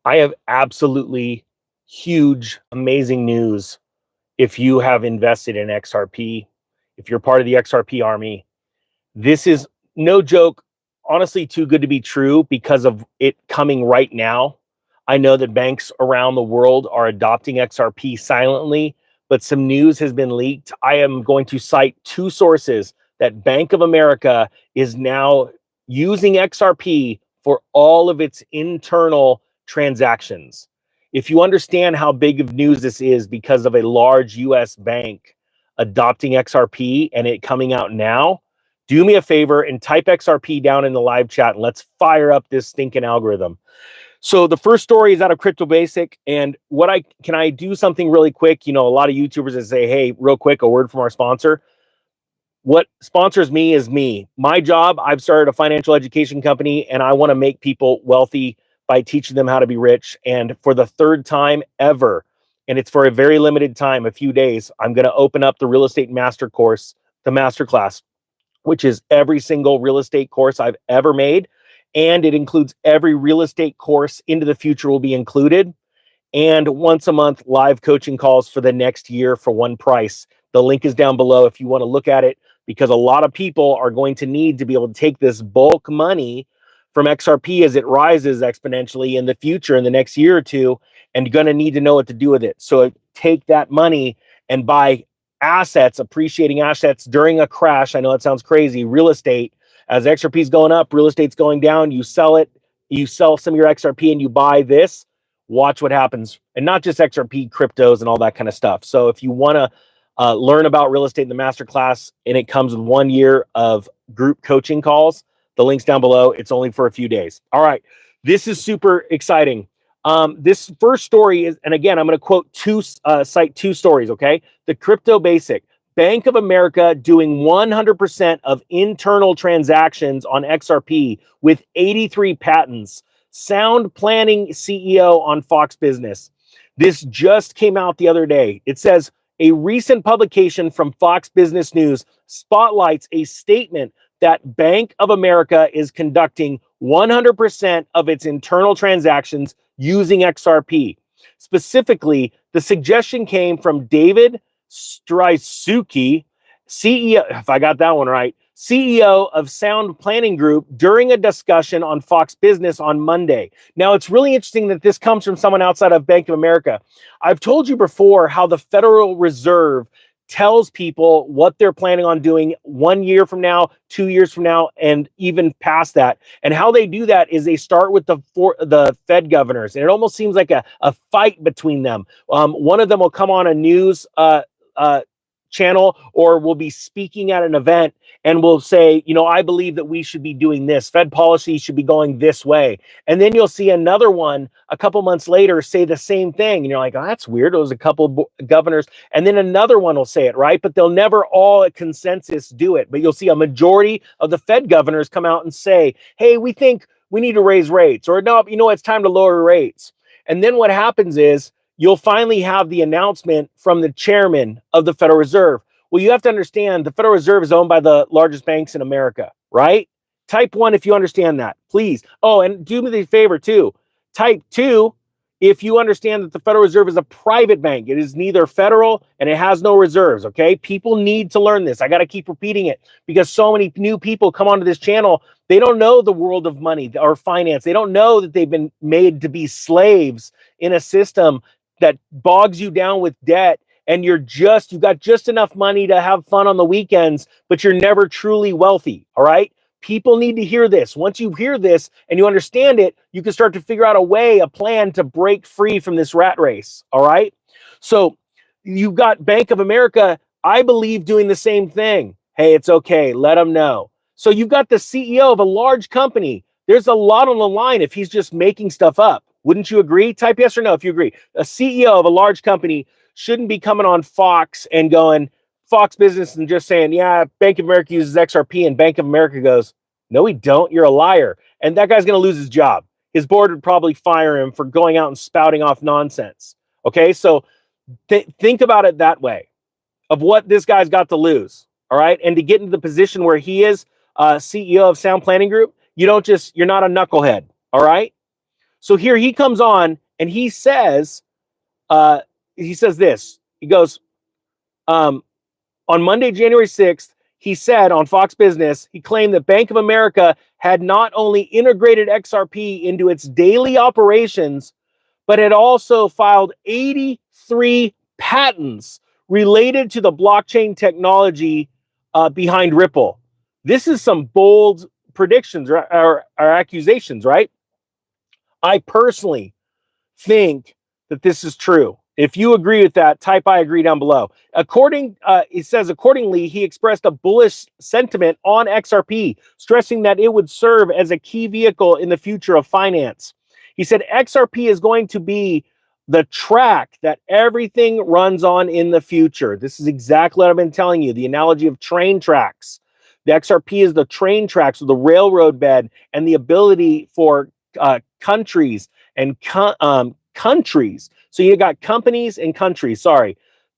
I have absolutely huge, amazing news. If you have invested in XRP, if you're part of the XRP army, this is no joke, honestly, too good to be true because of it coming right now. I know that banks around the world are adopting XRP silently, but some news has been leaked. I am going to cite two sources that Bank of America is now using XRP for all of its internal transactions. If you understand how big of news this is because of a large US bank adopting XRP and it coming out now, do me a favor and type XRP down in the live chat and let's fire up this stinking algorithm. So the first story is out of Crypto Basic, and can I do something really quick? You know, a lot of YouTubers that say, "Hey, real quick, a word from our sponsor." What sponsors me is me. My job, I've started a financial education company and I want to make people wealthy by teaching them how to be rich. And for the third time ever, and it's for a very limited time, a few days, I'm going to open up the real estate master course, the masterclass, which is every single real estate course I've ever made. And it includes every real estate course into the future will be included. And once a month, live coaching calls for the next year for one price. The link is down below if you want to look at it, because a lot of people are going to need to be able to take this bulk money from XRP as it rises exponentially in the future in the next year or two, and you're going to need to know what to do with it. So take that money and buy assets, appreciating assets during a crash. I know that sounds crazy. Real estate, as XRP is going up, real estate's going down. You sell it, you sell some of your XRP and you buy this. Watch what happens. And not just XRP, cryptos and all that kind of stuff. So if you want to learn about real estate in the masterclass, and it comes with 1 year of group coaching calls, the link's down below. It's only for a few days. All right. This is super exciting. This first story is, and again, I'm going to cite two stories, okay? The Crypto Basic. Bank of America doing 100% of internal transactions on XRP with 83 patents. Sound Planning CEO on Fox Business. This just came out the other day. It says, a recent publication from Fox Business News spotlights a statement that Bank of America is conducting 100% of its internal transactions using XRP. Specifically, the suggestion came from David Strysuki, CEO, if I got that one right, CEO of Sound Planning Group, during a discussion on Fox Business on Monday. Now, it's really interesting that this comes from someone outside of Bank of America. I've told you before how the Federal Reserve tells people what they're planning on doing 1 year from now, 2 years from now, and even past that. And how they do that is they start with the Fed governors, and it almost seems like a fight between them. One of them will come on a news channel or will be speaking at an event and will say, you know, I believe that we should be doing this. Fed policy should be going this way. And then you'll see another one a couple months later say the same thing. And you're like, oh, that's weird. It was a couple governors. And then another one will say it, right? But they'll never all at consensus do it. But you'll see a majority of the Fed governors come out and say, hey, we think we need to raise rates, or no, you know, it's time to lower rates. And then what happens is you'll finally have the announcement from the chairman of the Federal Reserve. Well, you have to understand the Federal Reserve is owned by the largest banks in America, right? Type 1 if you understand that, please. Oh, and do me the favor too. Type 2 if you understand that the Federal Reserve is a private bank. It is neither federal and it has no reserves, okay? People need to learn this. I got to keep repeating it because so many new people come onto this channel. They don't know the world of money or finance. They don't know that they've been made to be slaves in a system that bogs you down with debt, and you've got just enough money to have fun on the weekends, but you're never truly wealthy. All right. People need to hear this. Once you hear this and you understand it, you can start to figure out a plan to break free from this rat race. All right. So you've got Bank of America, I believe, doing the same thing. Hey, it's okay. Let them know. So you've got the CEO of a large company. There's a lot on the line if he's just making stuff up. Wouldn't you agree? Type yes or no if you agree. A CEO of a large company shouldn't be coming on Fox and going, Fox Business, and just saying, yeah, Bank of America uses XRP, and Bank of America goes, no, we don't. You're a liar. And that guy's going to lose his job. His board would probably fire him for going out and spouting off nonsense. Okay, so think about it that way, of what this guy's got to lose. All right, and to get into the position where he is CEO of Sound Planning Group, you're not a knucklehead. All right. So here he comes on and he says this. He goes, on Monday, January 6th, he said on Fox Business, he claimed that Bank of America had not only integrated XRP into its daily operations, but had also filed 83 patents related to the blockchain technology behind Ripple. This is some bold predictions or accusations, right? I personally think that this is true. If you agree with that, type I agree down below. It says, accordingly, he expressed a bullish sentiment on XRP, stressing that it would serve as a key vehicle in the future of finance. He said XRP is going to be the track that everything runs on in the future. This is exactly what I've been telling you, the analogy of train tracks. The XRP is the train tracks, or the railroad bed, and the ability for countries and countries. So you got companies and countries,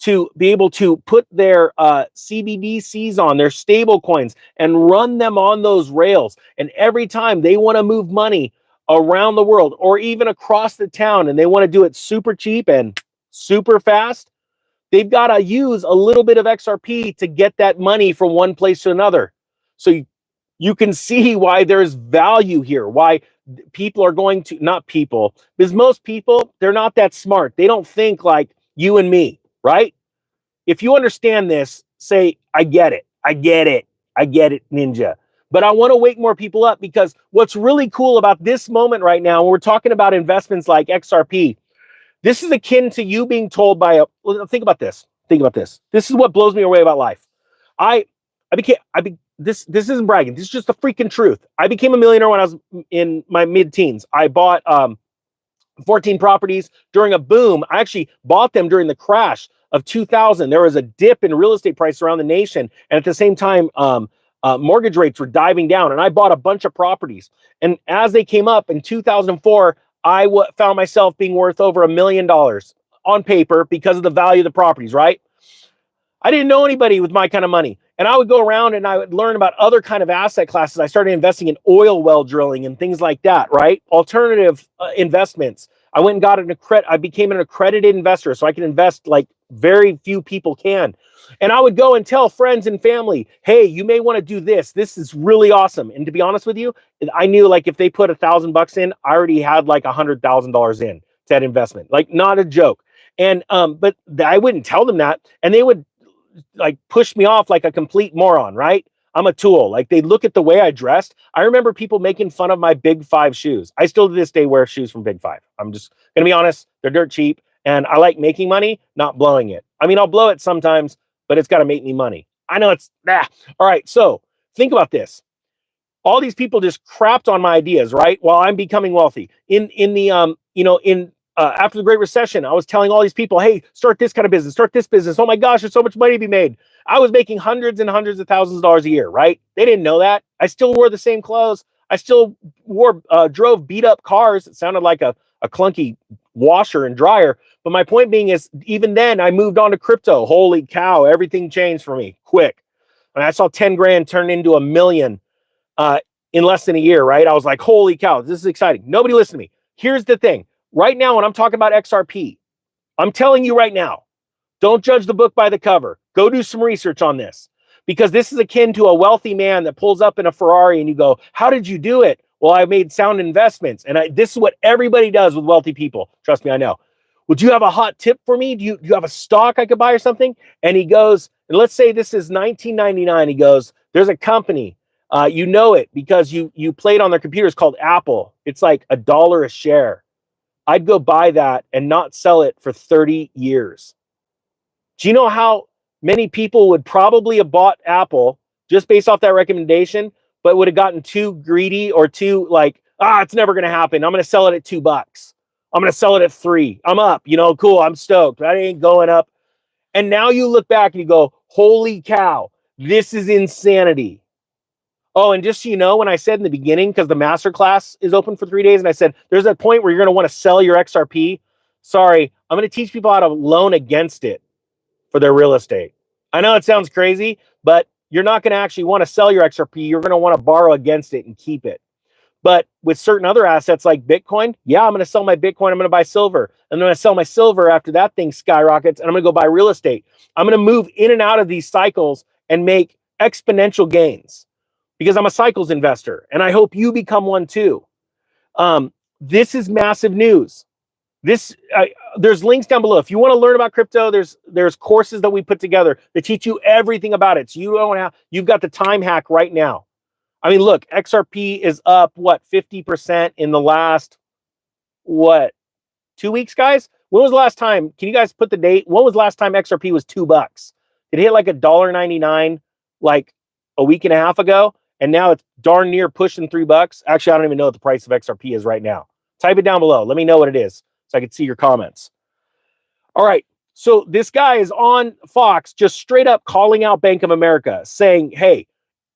to be able to put their CBDCs on, their stable coins, and run them on those rails. And every time they want to move money around the world or even across the town and they want to do it super cheap and super fast, they've got to use a little bit of XRP to get that money from one place to another. So you can see why there's value here, why people are going to, not people, because most people, they're not that smart. They don't think like you and me, right? If you understand this, say, I get it, ninja. But I want to wake more people up, because what's really cool about this moment right now, when we're talking about investments like XRP, this is akin to you being told by think about this. This is what blows me away about life. This isn't bragging. This is just the freaking truth. I became a millionaire when I was in my mid-teens. I bought 14 properties during a boom. I actually bought them during the crash of 2000. There was a dip in real estate prices around the nation, and at the same time, mortgage rates were diving down. And I bought a bunch of properties. And as they came up in 2004, I found myself being worth over $1 million on paper because of the value of the properties. Right? I didn't know anybody with my kind of money. And I would go around and I would learn about other kind of asset classes. I started investing in oil well drilling and things like that, right? Alternative investments. I went and got I became an accredited investor, so I can invest like very few people can. And I would go and tell friends and family, hey, you may want to do this. This is really awesome. And to be honest with you, I knew like if they put $1,000 in, I already had like $100,000 in to that investment. Like, not a joke. And but I wouldn't tell them that, and they would like push me off like a complete moron, right? I'm a tool. Like, they look at the way I dressed. I remember people making fun of my Big Five shoes. I still to this day wear shoes from Big Five. I'm just gonna be honest, they're dirt cheap, and I like making money, not blowing it. I mean, I'll blow it sometimes, but it's got to make me money. I know it's all right. So think about this. All these people just crapped on my ideas, right? While I'm becoming wealthy. After the Great Recession, I was telling all these people, hey, start this kind of business, start this business. Oh my gosh, there's so much money to be made. I was making hundreds and hundreds of thousands of dollars a year, right? They didn't know that. I still wore the same clothes. I still drove beat up cars. It sounded like a clunky washer and dryer. But my point being is, even then, I moved on to crypto. Holy cow, everything changed for me quick. And I saw 10 grand turn into $1 million in less than a year, right? I was like, holy cow, this is exciting. Nobody listened to me. Here's the thing. Right now, when I'm talking about XRP, I'm telling you right now, don't judge the book by the cover. Go do some research on this, because this is akin to a wealthy man that pulls up in a Ferrari and you go, how did you do it? Well, I made sound investments. And this is what everybody does with wealthy people. Trust me, I know. Would you have a hot tip for me? Do you have a stock I could buy or something? And he goes, and let's say this is 1999. He goes, there's a company. You know it because you played on their computers, called Apple. It's like $1 a share. I'd go buy that and not sell it for 30 years. Do you know how many people would probably have bought Apple just based off that recommendation, but would have gotten too greedy or too like, it's never going to happen. I'm going to sell it at $2. I'm going to sell it at $3. I'm up, cool. I'm stoked. That ain't going up. And now you look back and you go, holy cow, this is insanity. Oh, and just so you know, when I said in the beginning, because the masterclass is open for 3 days, and I said, there's a point where you're going to want to sell your XRP. Sorry, I'm going to teach people how to loan against it for their real estate. I know it sounds crazy, but you're not going to actually want to sell your XRP. You're going to want to borrow against it and keep it. But with certain other assets like Bitcoin, yeah, I'm going to sell my Bitcoin. I'm going to buy silver. And then I sell my silver after that thing skyrockets, and I'm going to go buy real estate. I'm going to move in and out of these cycles and make exponential gains because I'm a cycles investor, and I hope you become one too. This is massive news. There's links down below. If you want to learn about crypto, there's courses that we put together that teach you everything about it. So you've got the time hack right now. I mean, look, XRP is up, what, 50% in the last, 2 weeks, guys? When was the last time? Can you guys put the date? When was the last time XRP was $2? It hit like $1.99 like a week and a half ago, and now it's darn near pushing $3. Actually, I don't even know what the price of XRP is right now. Type it down below. Let me know what it is so I can see your comments. All right. So this guy is on Fox just straight up calling out Bank of America, saying, hey,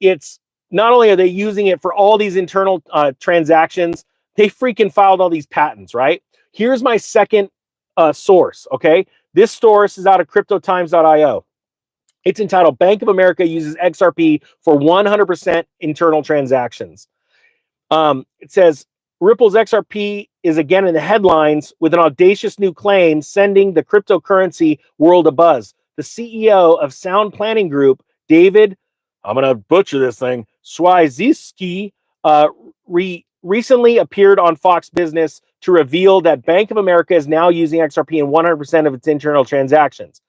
it's not only are they using it for all these internal transactions, they freaking filed all these patents, right? Here's my second source, okay? This source is out of cryptotimes.io. It's entitled Bank of America uses XRP for 100% internal transactions. It says Ripple's XRP is again in the headlines with an audacious new claim sending the cryptocurrency world a buzz. The CEO of Sound Planning Group, David, I'm going to butcher this thing, Swiziski, recently appeared on Fox Business to reveal that Bank of America is now using XRP in 100% of its internal transactions.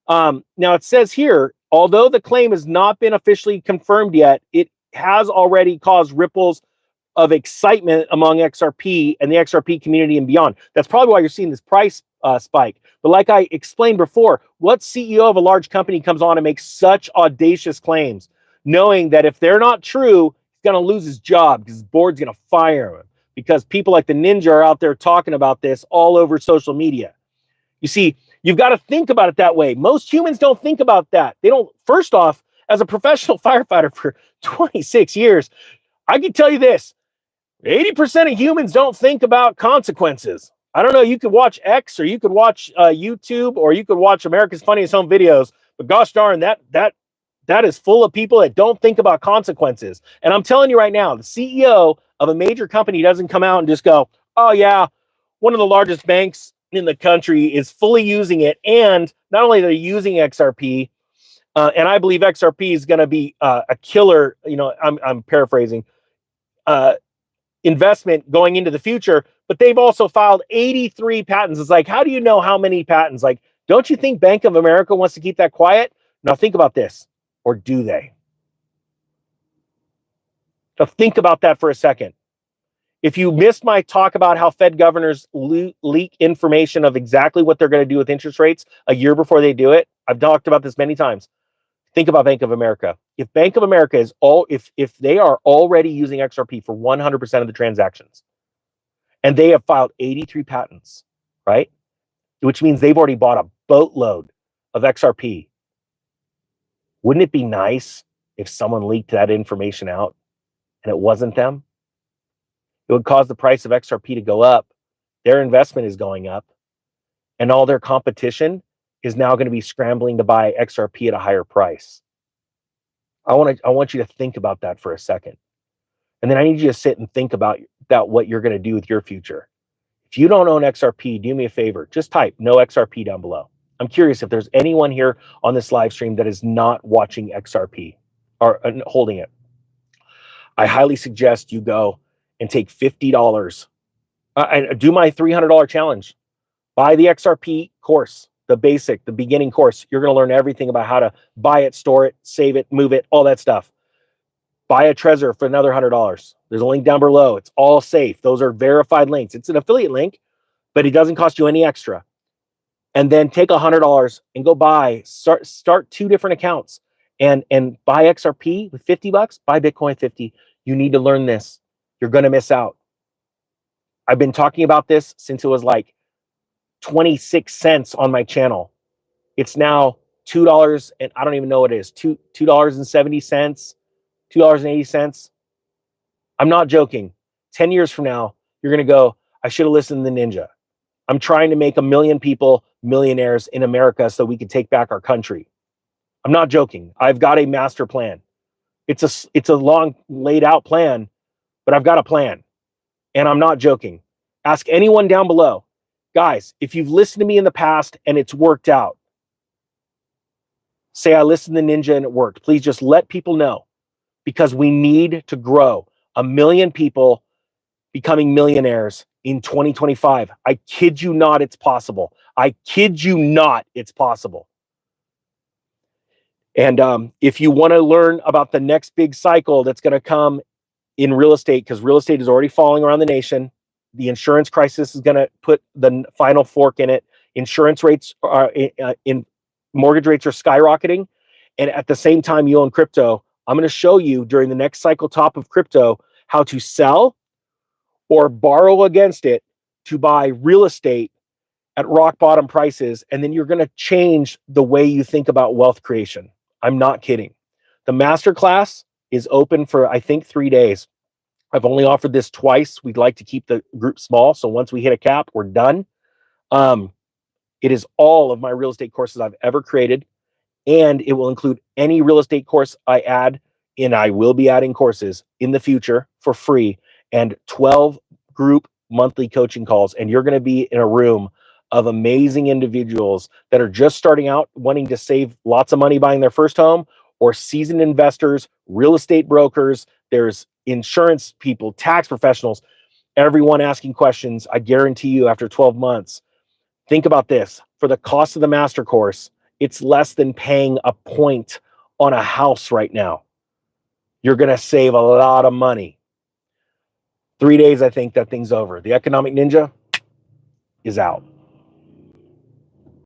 Now it says here, although the claim has not been officially confirmed yet, it has already caused ripples of excitement among XRP and the XRP community and beyond. That's probably why you're seeing this price spike. But like I explained before, what CEO of a large company comes on and makes such audacious claims, knowing that if they're not true, he's going to lose his job because his board's going to fire him because people like the Ninja are out there talking about this all over social media. You see, you've got to think about it that way. Most humans don't think about that. They don't. First off, as a professional firefighter for 26 years, I can tell you this. 80% of humans don't think about consequences. I don't know, you could watch X or you could watch YouTube or you could watch America's Funniest Home Videos, but gosh darn, that is full of people that don't think about consequences. And I'm telling you right now, the CEO of a major company doesn't come out and just go, oh yeah, one of the largest banks in the country is fully using it. And not only are they using XRP, and I believe XRP is going to be a killer, I'm paraphrasing, investment going into the future, but they've also filed 83 patents. It's like, how do you know how many patents? Like, don't you think Bank of America wants to keep that quiet? Now think about this, or do they? Now think about that for a second. If you missed my talk about how Fed governors leak information of exactly what they're going to do with interest rates a year before they do it, I've talked about this many times. Think about Bank of America. If Bank of America is if they are already using XRP for 100% of the transactions, and they have filed 83 patents, right? Which means they've already bought a boatload of XRP. Wouldn't it be nice if someone leaked that information out and it wasn't them? It would cause the price of XRP to go up. Their investment is going up, and all their competition is now going to be scrambling to buy XRP at a higher price. I want you to think about that for a second. And then I need you to sit and think about what you're going to do with your future. If you don't own XRP, do me a favor, just type no XRP down below. I'm curious if there's anyone here on this live stream that is not watching XRP or holding it. I highly suggest you go and take $50 and do my $300 challenge. Buy the XRP course. The beginning course. You're going to learn everything about how to buy it, store it, save it, move it, all that stuff. Buy a Trezor for another $100. There's a link down below. It's all safe. Those are verified links. It's an affiliate link, but it doesn't cost you any extra. And then take $100 and go start 2 different accounts and buy XRP with $50, buy Bitcoin 50. You need to learn this. You're going to miss out. I've been talking about this since it was like 26 cents on my channel. It's now $2 and I don't even know what it is. $2.70, $2.80. I'm not joking. 10 years from now, you're going to go, I should have listened to the Ninja. I'm trying to make 1 million people millionaires in America so we can take back our country. I'm not joking. I've got a master plan. It's a long laid out plan, but I've got a plan. And I'm not joking. Ask anyone down below. Guys, if you've listened to me in the past and it's worked out, say I listened to Ninja and it worked. Please just let people know, because we need to grow 1 million people becoming millionaires in 2025. I kid you not, it's possible. I kid you not, it's possible. And if you want to learn about the next big cycle that's going to come in real estate, because real estate is already falling around the nation, the insurance crisis is going to put the final fork in it. Insurance rates are in mortgage rates are skyrocketing. And at the same time, you own crypto. I'm going to show you during the next cycle top of crypto how to sell or borrow against it to buy real estate at rock bottom prices. And then you're going to change the way you think about wealth creation. I'm not kidding. The masterclass is open for, I think, 3 days. I've only offered this twice. We'd like to keep the group small. So once we hit a cap, we're done. It is all of my real estate courses I've ever created. And it will include any real estate course I add. And I will be adding courses in the future for free, and 12 group monthly coaching calls. And you're going to be in a room of amazing individuals that are just starting out, wanting to save lots of money buying their first home, or seasoned investors, real estate brokers. There's insurance people, tax professionals, everyone asking questions. I guarantee you, after 12 months, think about this. For the cost of the master course, it's less than paying a point on a house right now. You're going to save a lot of money. 3 days, I think that thing's over. The Economic Ninja is out.